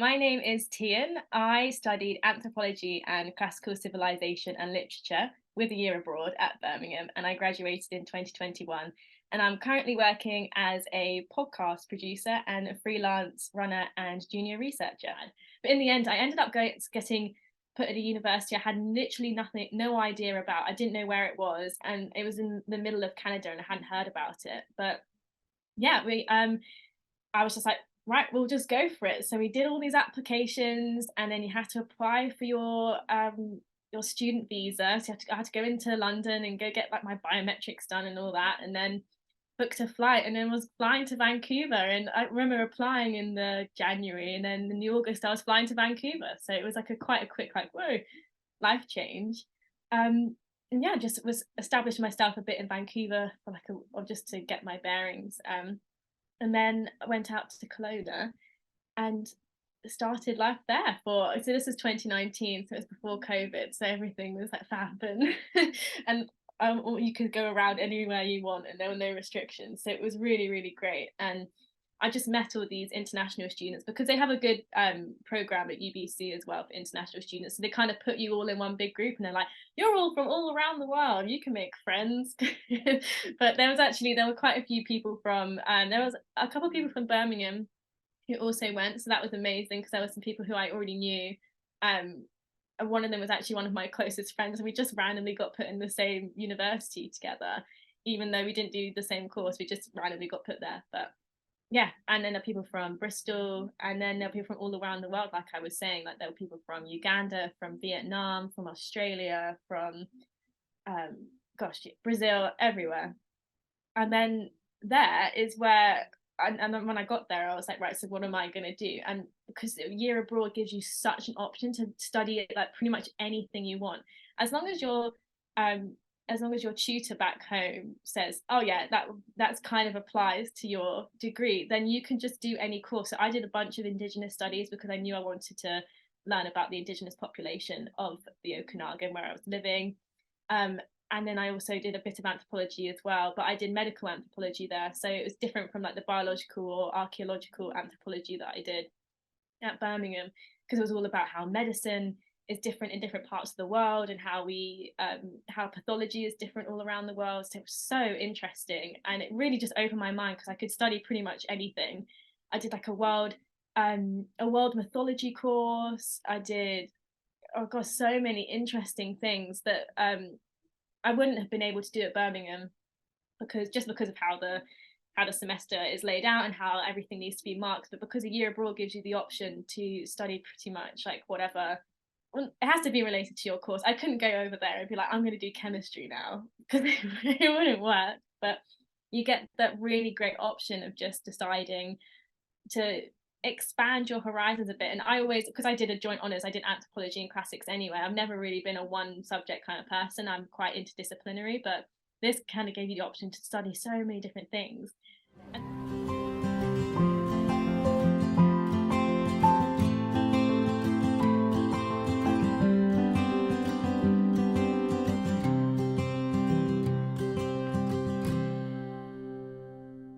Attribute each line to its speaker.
Speaker 1: My name is Tean. I studied Anthropology and Classical Civilisation and Literature with a year abroad at Birmingham, and I graduated in 2021. And I'm currently working as a podcast producer and a freelance runner and junior researcher. But in the end, I ended up getting put at a university I had literally nothing, no idea about. I didn't know where it was, and it was in the middle of Canada, and I hadn't heard about it. But yeah, I was just like, right, we'll just go for it. So we did all these applications, and then you had to apply for your student visa. So I had to go into London and go get like my biometrics done and all that, and then booked a flight, and then was flying to Vancouver. And I remember applying in the January, and then in the August I was flying to Vancouver. So it was like a quite a quick like whoa, life change. Um, and yeah, just was establishing myself a bit in Vancouver for like or just to get my bearings. And then I went out to Kelowna and started life there for, so this was 2019, so it was before COVID, so everything was like happen. And you could go around anywhere you want and there were no restrictions, so it was really really great. And I just met all these international students because they have a good program at UBC as well for international students. So they kind of put you all in one big group, and they're like, "You're all from all around the world. You can make friends." But there were quite a few people from. There was a couple of people from Birmingham who also went, so that was amazing because there were some people who I already knew. And one of them was actually one of my closest friends, and we just randomly got put in the same university together, even though we didn't do the same course. We just randomly got put there, but yeah. And then there are people from Bristol, and then there are people from all around the world, like I was saying, like there were people from Uganda, from Vietnam, from Australia, from gosh, Brazil, everywhere. And then there is where, and then when I got there I was like, right, so what am I going to do? And because a year abroad gives you such an option to study like pretty much anything you want, as long as your um as long as your tutor back home says, oh yeah, that's kind of applies to your degree, then you can just do any course. So I did a bunch of indigenous studies because I knew I wanted to learn about the indigenous population of the Okanagan where I was living. um, and then I also did a bit of anthropology as well, but I did medical anthropology there, so it was different from like the biological or archaeological anthropology that I did at Birmingham, because it was all about how medicine is different in different parts of the world, and how pathology is different all around the world. So it was so interesting, and it really just opened my mind because I could study pretty much anything. I did like a world mythology course. I did, oh gosh, so many interesting things that I wouldn't have been able to do at Birmingham, because of how the semester is laid out and how everything needs to be marked. But because a year abroad gives you the option to study pretty much like whatever, well, it has to be related to your course. I couldn't go over there and be like, I'm going to do chemistry now, because it wouldn't work. But you get that really great option of just deciding to expand your horizons a bit. And I always, because I did a joint honours, I did anthropology and classics anyway. I've never really been a one subject kind of person. I'm quite interdisciplinary, but this kind of gave you the option to study so many different things.